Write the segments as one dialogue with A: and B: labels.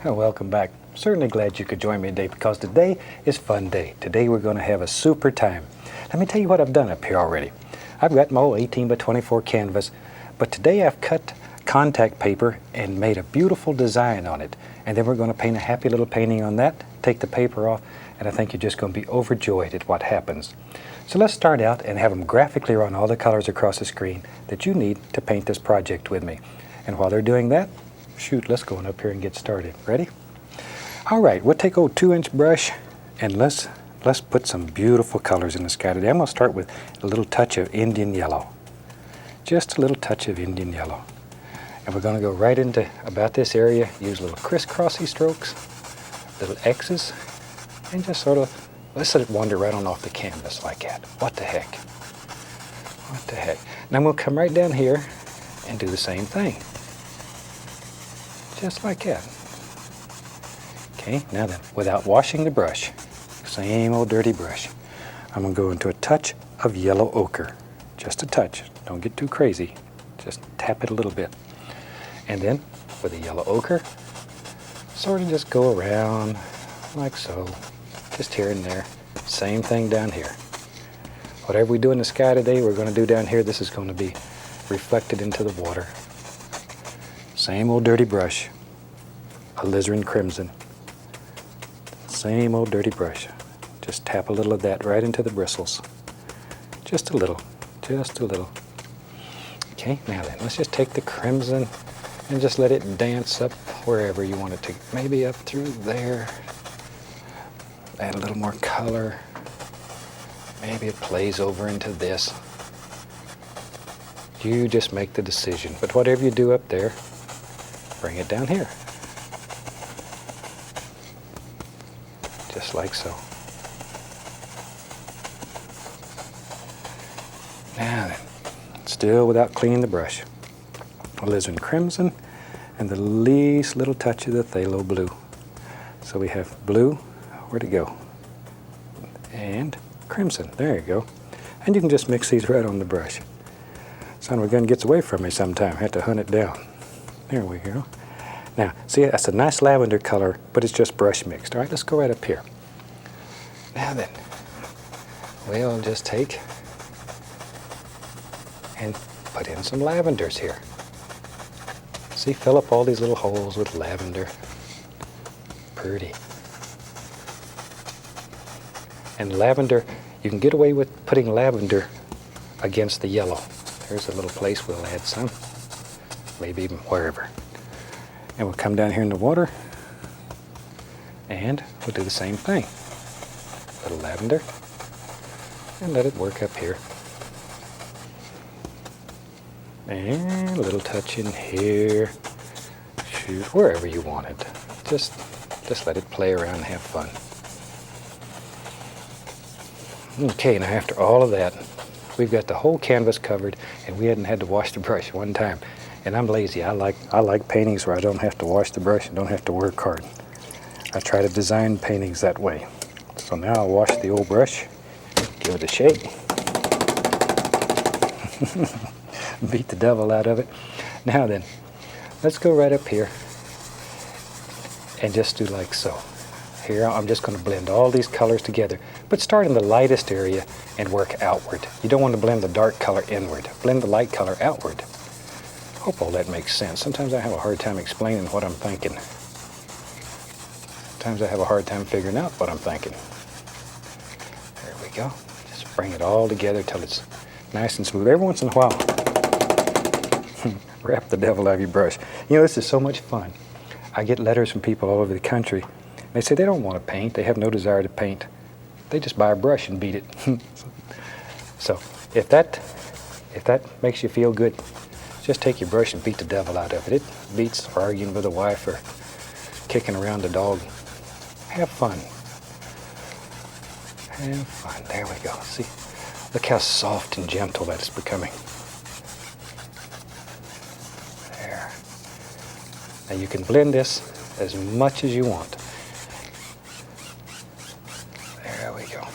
A: Oh, welcome back. Certainly glad you could join me today because today is fun day. Today we're going to have a super time. Let me tell you what I've done up here already. I've got my old 18 by 24 canvas, but today I've cut contact paper and made a beautiful design on it. And then we're going to paint a happy little painting on that, take the paper off, and I think you're just going to be overjoyed at what happens. So let's start out and have them graphically run all the colors across the screen that you need to paint this project with me. And while they're doing that, shoot, let's go on up here and get started. Ready? All right, we'll take old 2-inch brush and let's put some beautiful colors in the sky today. I'm going to start with a little touch of Indian yellow. Just a little touch of Indian yellow. And we're going to go right into about this area, use little crisscrossy strokes, little X's, and just sort of, let's let it wander right on off the canvas like that. What the heck? What the heck? Now we'll come right down here and do the same thing. Just like that. Okay, now then, without washing the brush, same old dirty brush, I'm going to go into a touch of yellow ochre. Just a touch. Don't get too crazy. Just tap it a little bit. And then, with the yellow ochre, sort of just go around like so, just here and there. Same thing down here. Whatever we do in the sky today, we're going to do down here. This is going to be reflected into the water. Same old dirty brush, alizarin crimson. Same old dirty brush. Just tap a little of that right into the bristles. Just a little, just a little. Okay, now then, let's just take the crimson and just let it dance up wherever you want it to. Maybe up through there. Add a little more color. Maybe it plays over into this. You just make the decision. But whatever you do up there, bring it down here. Just like so. Now then, still without cleaning the brush. Alizarin crimson and the least little touch of the phthalo blue. So we have blue, where'd it go? And crimson, there you go. And you can just mix these right on the brush. Son of a gun gets away from me sometime, I have to hunt it down. There we go. Now, see, that's a nice lavender color, but it's just brush mixed. All right, let's go right up here. Now then, we'll just take and put in some lavenders here. See, fill up all these little holes with lavender. Pretty. And lavender, you can get away with putting lavender against the yellow. There's a little place we'll add some, maybe even wherever. And we'll come down here in the water and we'll do the same thing. A little lavender and let it work up here. And a little touch in here. Shoot, wherever you want it. Just let it play around and have fun. Okay, now after all of that, we've got the whole canvas covered and we hadn't had to wash the brush one time. And I'm lazy. I like paintings where I don't have to wash the brush and don't have to work hard. I try to design paintings that way. So now I'll wash the old brush, give it a shake, beat the devil out of it. Now then, let's go right up here and just do like so. Here I'm just going to blend all these colors together, but start in the lightest area and work outward. You don't want to blend the dark color inward. Blend the light color outward. Hope all that makes sense. Sometimes I have a hard time explaining what I'm thinking. Sometimes I have a hard time figuring out what I'm thinking. There we go. Just bring it all together till it's nice and smooth. Every once in a while, wrap the devil out of your brush. You know, this is so much fun. I get letters from people all over the country. They say they don't want to paint. They have no desire to paint. They just buy a brush and beat it. So if that makes you feel good, just take your brush and beat the devil out of it. It beats arguing with a wife or kicking around a dog. Have fun. Have fun. There we go. See, look how soft and gentle that is becoming. There. Now you can blend this as much as you want. There we go.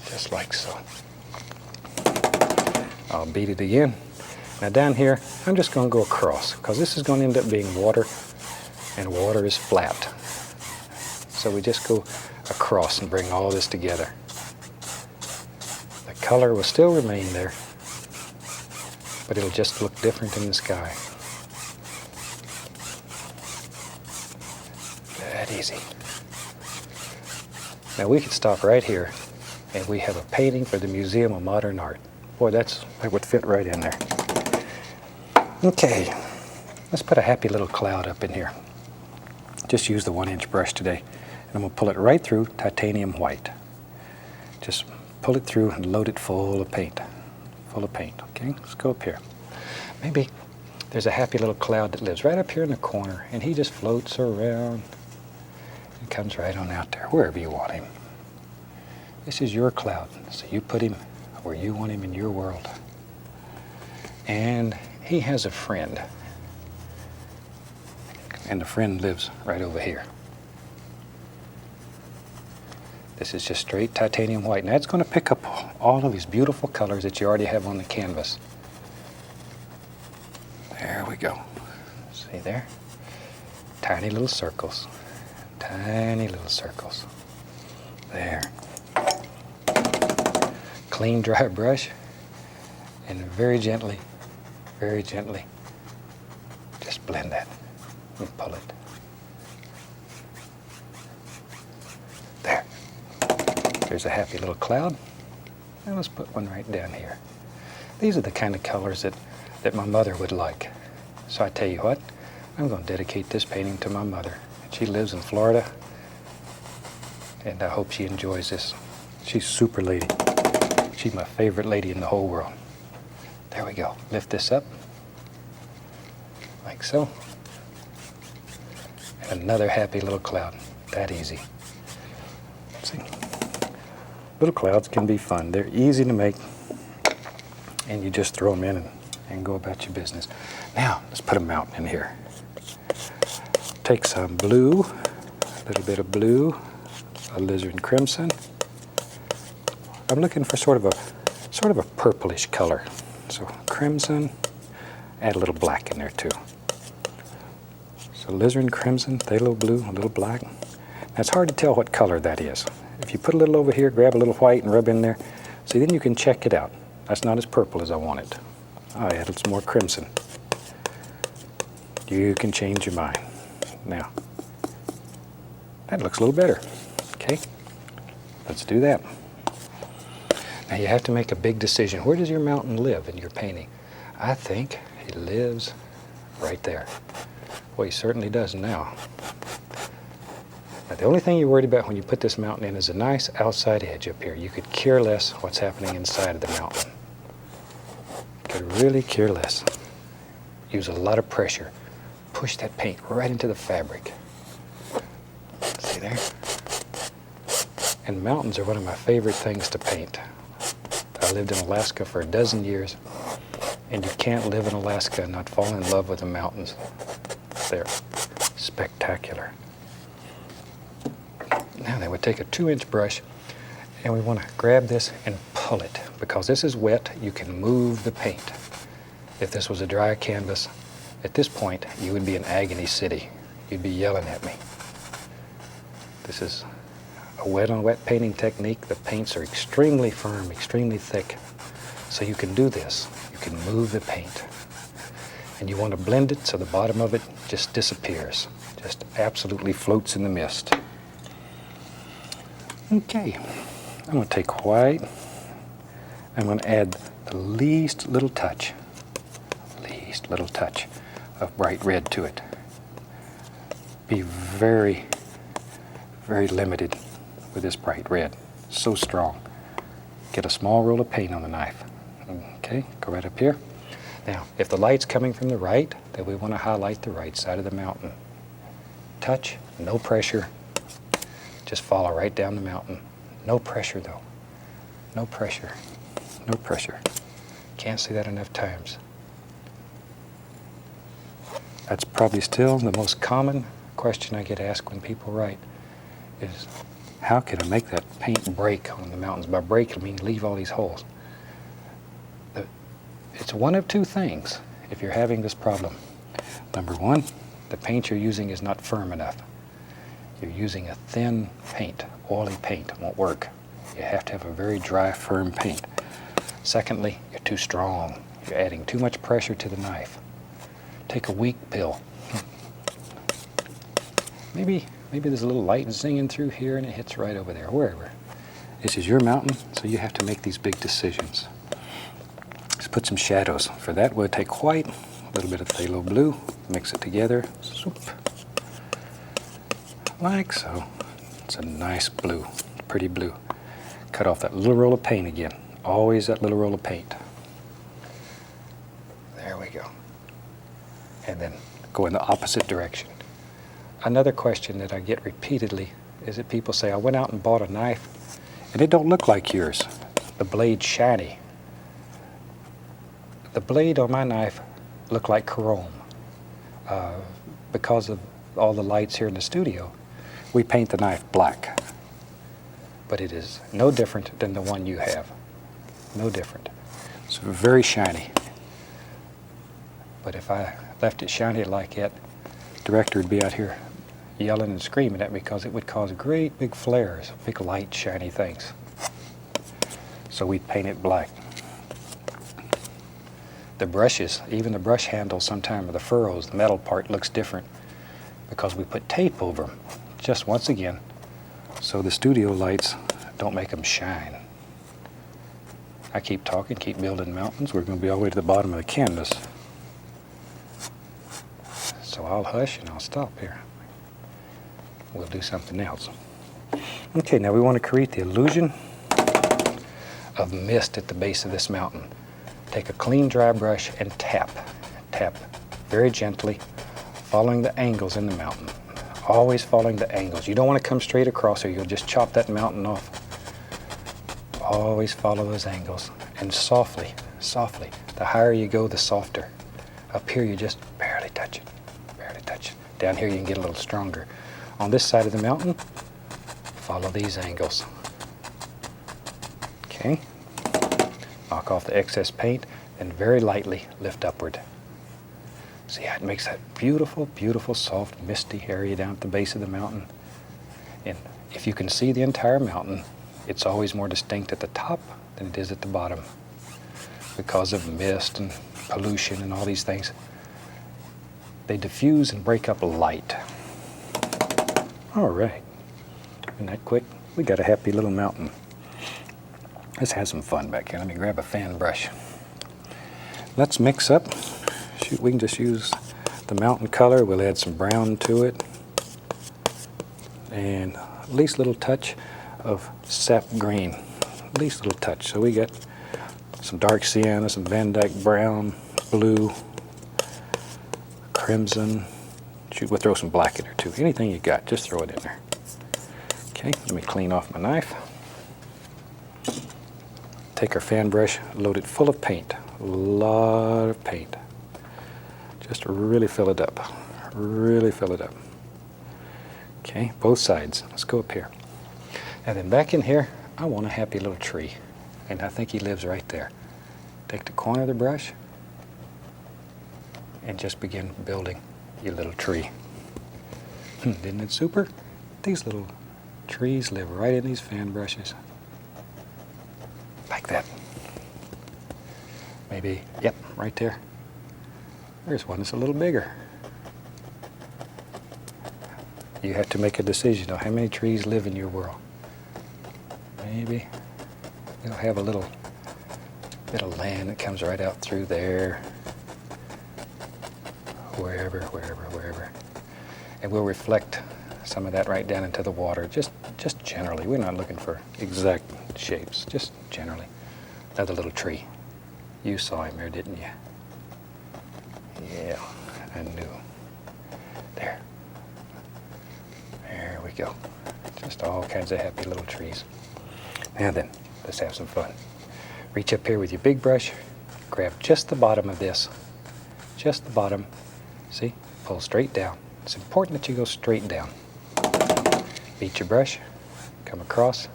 A: Just like so. I'll beat it again. Now down here, I'm just going to go across because this is going to end up being water and water is flat. So we just go across and bring all this together. The color will still remain there, but it'll just look different in the sky. That easy. Now we could stop right here and we have a painting for the Museum of Modern Art. Boy, that would fit right in there. Okay, let's put a happy little cloud up in here. Just use the 1-inch brush today. And I'm going to pull it right through titanium white. Just pull it through and load it full of paint. Full of paint, okay? Let's go up here. Maybe there's a happy little cloud that lives right up here in the corner, and he just floats around and comes right on out there, wherever you want him. This is your cloud, so you put him where you want him in your world. And he has a friend. And the friend lives right over here. This is just straight titanium white. Now it's going to pick up all of these beautiful colors that you already have on the canvas. There we go. See there? Tiny little circles. Tiny little circles. There. Clean, dry brush. And very gently, just blend that and pull it. There. There's a happy little cloud. And let's put one right down here. These are the kind of colors that my mother would like. So I tell you what, I'm going to dedicate this painting to my mother. She lives in Florida, and I hope she enjoys this. She's a super lady. She's my favorite lady in the whole world. There we go. Lift this up, like so. And another happy little cloud. That easy. See? Little clouds can be fun. They're easy to make, and you just throw them in and go about your business. Now, let's put a mountain in here. Take some blue, a little bit of blue, alizarin crimson. I'm looking for sort of a purplish color. So crimson, add a little black in there too. So alizarin crimson, phthalo blue, a little black. Now it's hard to tell what color that is. If you put a little over here, grab a little white and rub in there, see, then you can check it out. That's not as purple as I want it. I added some more crimson. You can change your mind. Now, that looks a little better. Okay, let's do that. Now you have to make a big decision. Where does your mountain live in your painting? I think he lives right there. Well, he certainly does now. Now the only thing you're worried about when you put this mountain in is a nice outside edge up here. You could care less what's happening inside of the mountain. You could really care less. Use a lot of pressure. Push that paint right into the fabric. See there? And mountains are one of my favorite things to paint. I lived in Alaska for 12 years, and you can't live in Alaska and not fall in love with the mountains. They're spectacular. Now then, we take a 2-inch brush, and we want to grab this and pull it. Because this is wet, you can move the paint. If this was a dry canvas, at this point, you would be in agony city. You'd be yelling at me. This is a wet-on-wet painting technique. The paints are extremely firm, extremely thick. So you can do this. You can move the paint. And you want to blend it so the bottom of it just disappears. Just absolutely floats in the mist. Okay, I'm going to take white. I'm going to add the least little touch of bright red to it. Be very, very limited with this bright red. So strong. Get a small roll of paint on the knife. Okay, go right up here. Now, if the light's coming from the right, then we want to highlight the right side of the mountain. Touch, no pressure. Just follow right down the mountain. No pressure though. No pressure. No pressure. Can't say that enough times. That's probably still the most common question I get asked when people write is, how can I make that paint break on the mountains? By break, I mean leave all these holes. It's one of two things if you're having this problem. Number one, the paint you're using is not firm enough. You're using a thin paint, oily paint. It won't work. You have to have a very dry, firm paint. Secondly, you're too strong. You're adding too much pressure to the knife. Take a weak pill. Maybe there's a little light zinging through here and it hits right over there, wherever. This is your mountain, so you have to make these big decisions. Let's put some shadows. For that, we'll take white, a little bit of phthalo blue, mix it together, swoop, like so. It's a nice blue, pretty blue. Cut off that little roll of paint again. Always that little roll of paint. There we go. And then go in the opposite direction. Another question that I get repeatedly is that people say, I went out and bought a knife and it don't look like yours. The blade's shiny. The blade on my knife looked like chrome. Because of all the lights here in the studio, we paint the knife black. But it is no different than the one you have. No different. It's very shiny. But if I left it shiny like that, the director would be out here yelling and screaming at me because it would cause great big flares, big light shiny things. So we paint it black. The brushes, even the brush handles sometimes, the furrows, the metal part looks different because we put tape over them, just once again, so the studio lights don't make them shine. I keep talking, keep building mountains. We're going to be all the way to the bottom of the canvas. So I'll hush and I'll stop here. We'll do something else. Okay, now we want to create the illusion of mist at the base of this mountain. Take a clean, dry brush and tap. Tap very gently, following the angles in the mountain. Always following the angles. You don't want to come straight across or you'll just chop that mountain off. Always follow those angles. And softly, softly. The higher you go, the softer. Up here, you just barely touch it. Barely touch it. Down here, you can get a little stronger. On this side of the mountain, follow these angles. Okay. Knock off the excess paint and very lightly lift upward. See how it makes that beautiful, beautiful, soft, misty area down at the base of the mountain. And if you can see the entire mountain, it's always more distinct at the top than it is at the bottom because of mist and pollution and all these things. They diffuse and break up light. All right. Isn't that quick? We got a happy little mountain. Let's have some fun back here. Let me grab a fan brush. Let's mix up. Shoot, we can just use the mountain color. We'll add some brown to it. And at least a little touch of sap green. At least a little touch. So we got some dark sienna, some Van Dyke brown, blue, crimson. Shoot, we'll throw some black in there too. Anything you got, just throw it in there. Okay, let me clean off my knife. Take our fan brush, load it full of paint. A lot of paint. Just really fill it up. Really fill it up. Okay, both sides. Let's go up here. And then back in here, I want a happy little tree. And I think he lives right there. Take the corner of the brush and just begin building your little tree. Isn't it super? These little trees live right in these fan brushes. Like that. Maybe, yep, right there. There's one that's a little bigger. You have to make a decision on how many trees live in your world. Maybe you'll have a little bit of land that comes right out through there. Wherever. And we'll reflect some of that right down into the water, just generally. We're not looking for exact shapes, just generally. Another little tree. You saw him there, didn't you? Yeah, I knew. There. There we go. Just all kinds of happy little trees. Now then, let's have some fun. Reach up here with your big brush, grab just the bottom of this, just the bottom. See, pull straight down. It's important that you go straight down. Beat your brush, come across,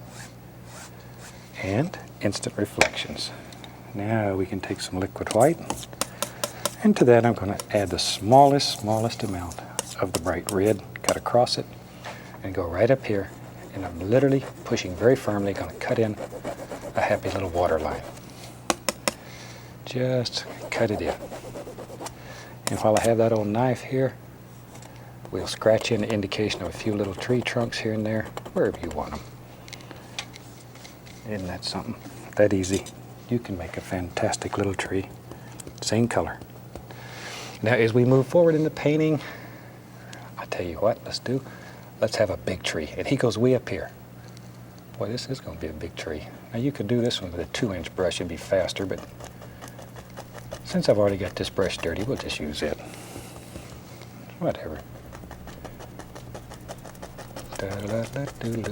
A: and instant reflections. Now we can take some liquid white, and to that I'm going to add the smallest amount of the bright red, cut across it, and go right up here. And I'm literally pushing very firmly, going to cut in a happy little water line. Just cut it in. And while I have that old knife here, we'll scratch in an indication of a few little tree trunks here and there, wherever you want them. Isn't that something? That easy. You can make a fantastic little tree. Same color. Now as we move forward in the painting, I tell you what, let's have a big tree. And he goes way up here. Boy, this is going to be a big tree. Now you could do this one with a 2-inch brush, it'd be faster, but since I've already got this brush dirty, we'll just use it. Whatever.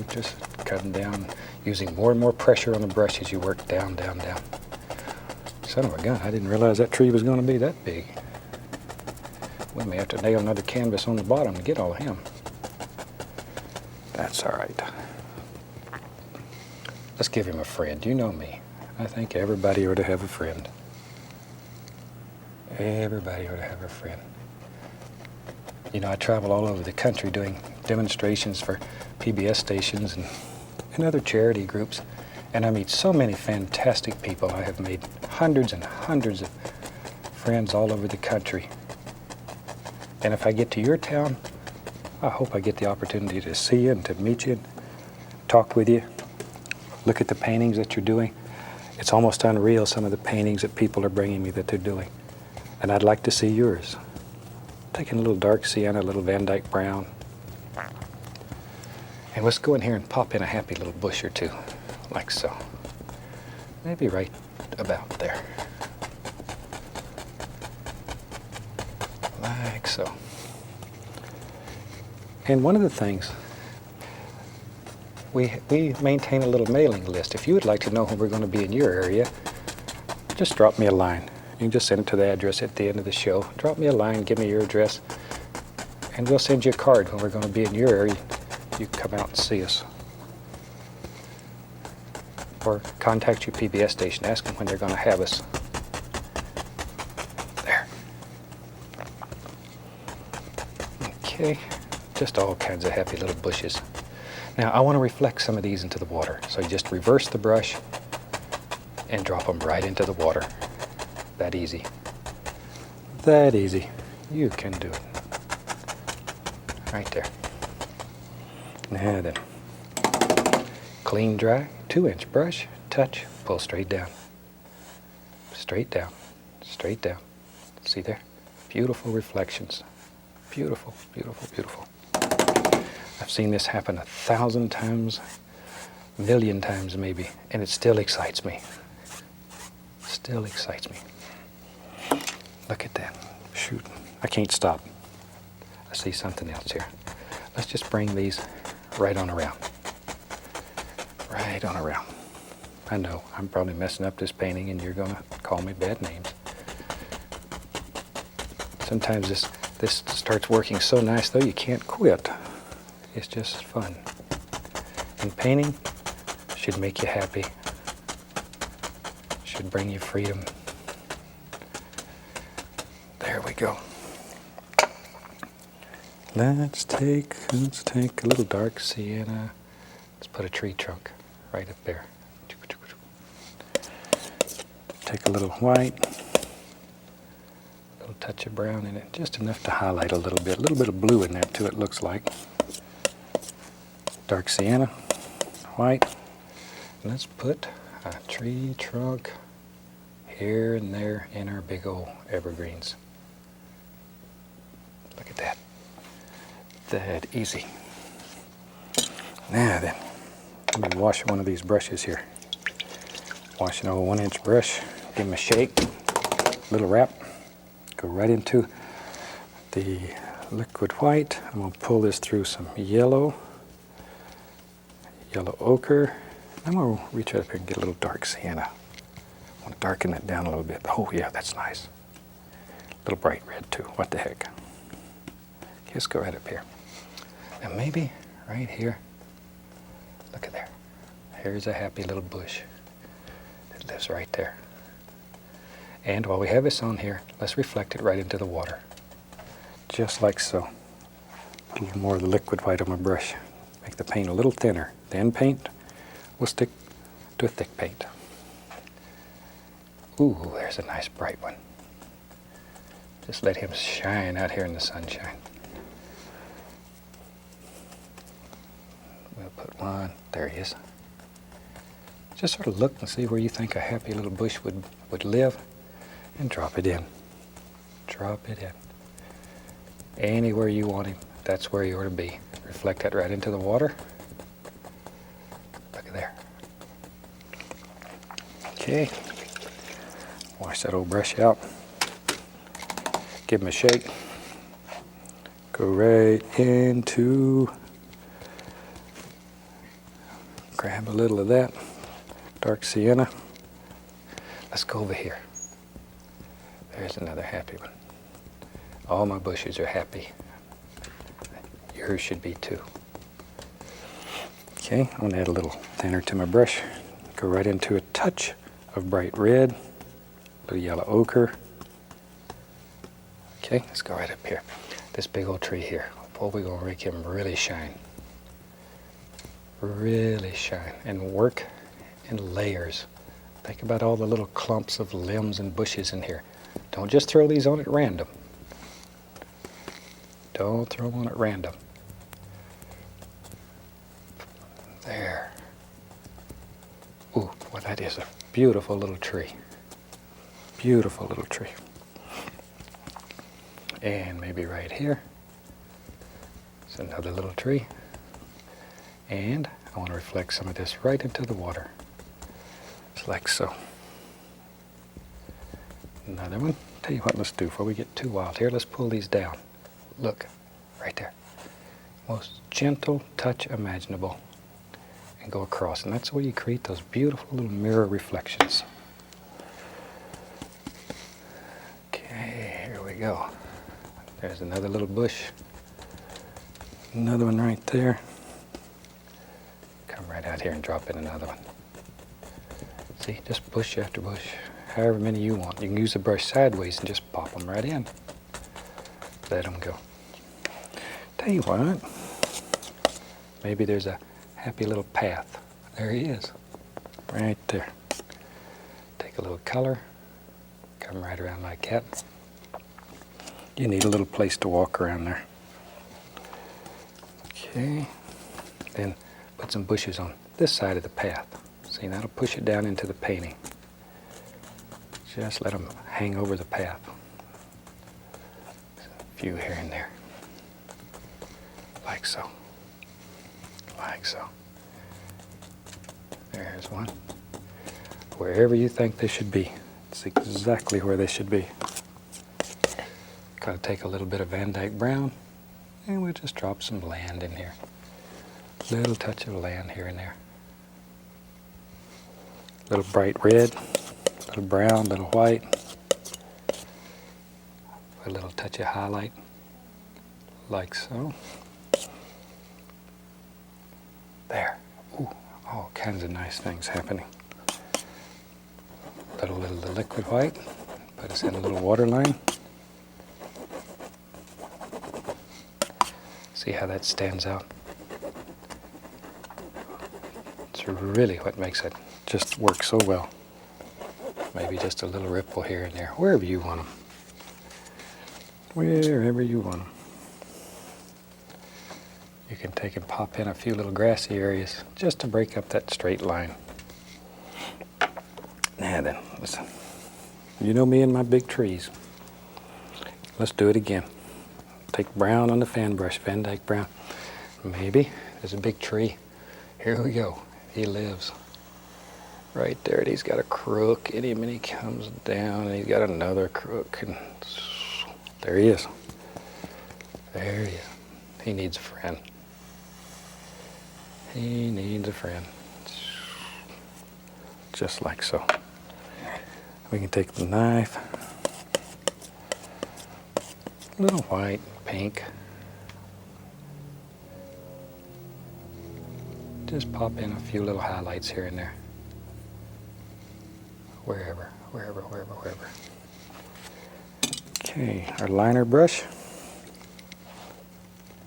A: Just cutting down, using more and more pressure on the brush as you work down, down, down. Son of a gun, I didn't realize that tree was going to be that big. We may have to nail another canvas on the bottom to get all of him. That's all right. Let's give him a friend. You know me. I think everybody ought to have a friend. Everybody ought to have a friend. You know, I travel all over the country doing demonstrations for PBS stations and other charity groups, and I meet so many fantastic people. I have made hundreds and hundreds of friends all over the country. And if I get to your town, I hope I get the opportunity to see you and to meet you and talk with you, look at the paintings that you're doing. It's almost unreal, some of the paintings that people are bringing me that they're doing. And I'd like to see yours. Taking a little dark sienna, a little Van Dyke brown. And let's go in here and pop in a happy little bush or two, like so. Maybe right about there. Like so. And one of the things, we maintain a little mailing list. If you would like to know when we're going to be in your area, just drop me a line. You can just send it to the address at the end of the show. Drop me a line, give me your address, and we'll send you a card when we're going to be in your area. You can come out and see us. Or contact your PBS station, ask them when they're going to have us. There. Okay, just all kinds of happy little bushes. Now I want to reflect some of these into the water, so you just reverse the brush and drop them right into the water. That easy. That easy. You can do it. Right there. Now then. Clean, dry, 2-inch brush, touch, pull straight down. Straight down. Straight down. See there? Beautiful reflections. Beautiful, beautiful, beautiful. I've seen this happen 1,000 times, a million times maybe, and it still excites me. Still excites me. Look at that. Shoot. I can't stop. I see something else here. Let's just bring these right on around. Right on around. I know, I'm probably messing up this painting and you're going to call me bad names. Sometimes this starts working so nice though you can't quit. It's just fun. And painting should make you happy. Should bring you freedom. There we go. Let's take a little dark sienna. Let's put a tree trunk right up there. Take a little white, a little touch of brown in it, just enough to highlight a little bit of blue in there too, it looks like. Dark sienna, white. Let's put a tree trunk here and there in our big old evergreens. Look at that. That easy. Now then, let me wash one of these brushes here. Wash an old 1-inch brush, give them a shake, little wrap, go right into the liquid white. I'm going to pull this through some yellow ochre. I'm going to reach up here and get a little dark sienna. I want to darken it down a little bit. Oh yeah, that's nice. A little bright red too, what the heck. Just go right up here. And maybe right here, look at there. Here's a happy little bush that lives right there. And while we have this on here, let's reflect it right into the water. Just like so. A little more of the liquid white on my brush. Make the paint a little thinner. Thin paint will stick to a thick paint. Ooh, there's a nice bright one. Just let him shine out here in the sunshine. We'll put one. There he is. Just sort of look and see where you think a happy little bush would live and drop it in. Drop it in. Anywhere you want him, that's where you ought to be. Reflect that right into the water. Look at there. Okay. Wash that old brush out. Give him a shake. Go right into, grab a little of that dark sienna. Let's go over here. There's another happy one. All my bushes are happy. Yours should be too. Okay, I'm gonna add a little thinner to my brush. Go right into a touch of bright red, a little yellow ochre. Okay, let's go right up here. This big old tree here. Boy, we're gonna make him really shine. Really shine and work in layers. Think about all the little clumps of limbs and bushes in here. Don't just throw these on at random. Don't throw them on at random. There. Ooh, well, that is a beautiful little tree. Beautiful little tree. And maybe right here. It's another little tree. And I want to reflect some of this right into the water. Just like so. Another one. Tell you what, let's do before we get too wild here. Let's pull these down. Look, right there. Most gentle touch imaginable. And go across. And that's where you create those beautiful little mirror reflections. Okay, here we go. There's another little bush. Another one right there. Come right out here and drop in another one. See, just bush after bush. However many you want. You can use the brush sideways and just pop them right in. Let them go. Tell you what, maybe there's a happy little path. There he is, right there. Take a little color, come right around like that. You need a little place to walk around there. Okay, then put some bushes on this side of the path. See, that'll push it down into the painting. Just let them hang over the path. A few here and there. Like so. Like so. There's one. Wherever you think they should be. It's exactly where they should be. Got to take a little bit of Van Dyke brown, and we'll just drop some land in here. Little touch of land here and there. Little bright red. Little brown, little white, a little touch of highlight, like so. There. Ooh, all kinds of nice things happening. Little liquid white, put us in a little water line. See how that stands out? It's really what makes it just work so well. Maybe just a little ripple here and there, wherever you want them. Wherever you want them. You can take and pop in a few little grassy areas just to break up that straight line. Now then, listen. You know me and my big trees. Let's do it again. Take brown on the fan brush, Van Dyke brown. Maybe there's a big tree. Here we go. He lives. Right there, and he's got a crook in him, and he comes down, and he's got another crook, and there he is. There he is. He needs a friend. He needs a friend. Just like so. We can take the knife, a little white, pink. Just pop in a few little highlights here and there. Wherever. Okay, our liner brush.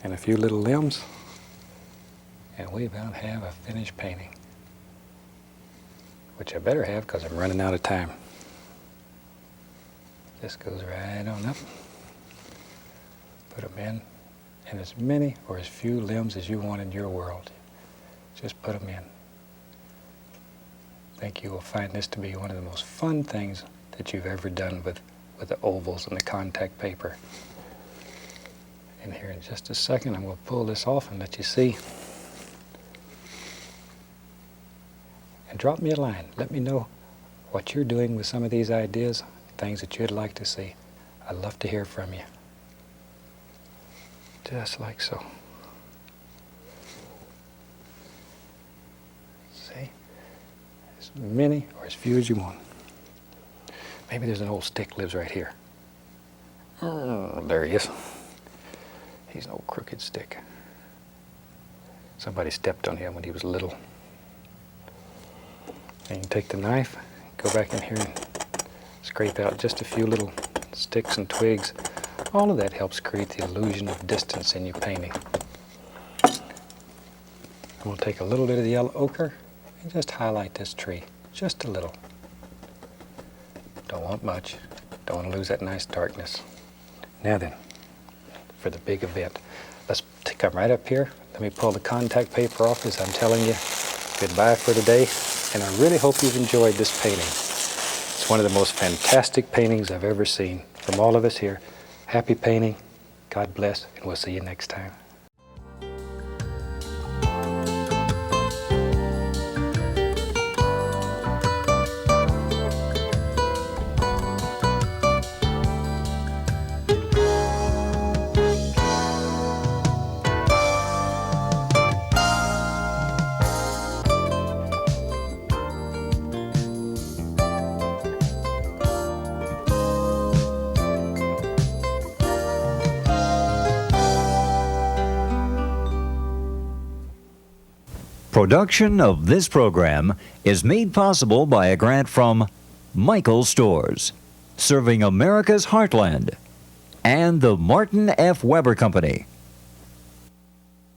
A: and a few little limbs, and we about have a finished painting, which I better have because I'm running out of time. This goes right on up. Put them in, and as many or as few limbs as you want in your world. Just put them in. I think you will find this to be one of the most fun things that you've ever done with the ovals and the contact paper. And here in just a second, I'm going to pull this off and let you see. And drop me a line. Let me know what you're doing with some of these ideas, things that you'd like to see. I'd love to hear from you. Just like so. See? As many or as few as you want. Maybe there's an old stick lives right here. Oh, there he is. He's an old crooked stick. Somebody stepped on him when he was little. And you take the knife, go back in here and scrape out just a few little sticks and twigs. All of that helps create the illusion of distance in your painting. I'm going to take a little bit of the yellow ochre and just highlight this tree, just a little. Don't want much. Don't want to lose that nice darkness. Now then, for the big event, let's come right up here. Let me pull the contact paper off as I'm telling you goodbye for today. And I really hope you've enjoyed this painting. It's one of the most fantastic paintings I've ever seen. From all of us here, happy painting, God bless, and we'll see you next time.
B: Production of this program is made possible by a grant from Michael's Stores, serving America's heartland, and the Martin F. Weber Company.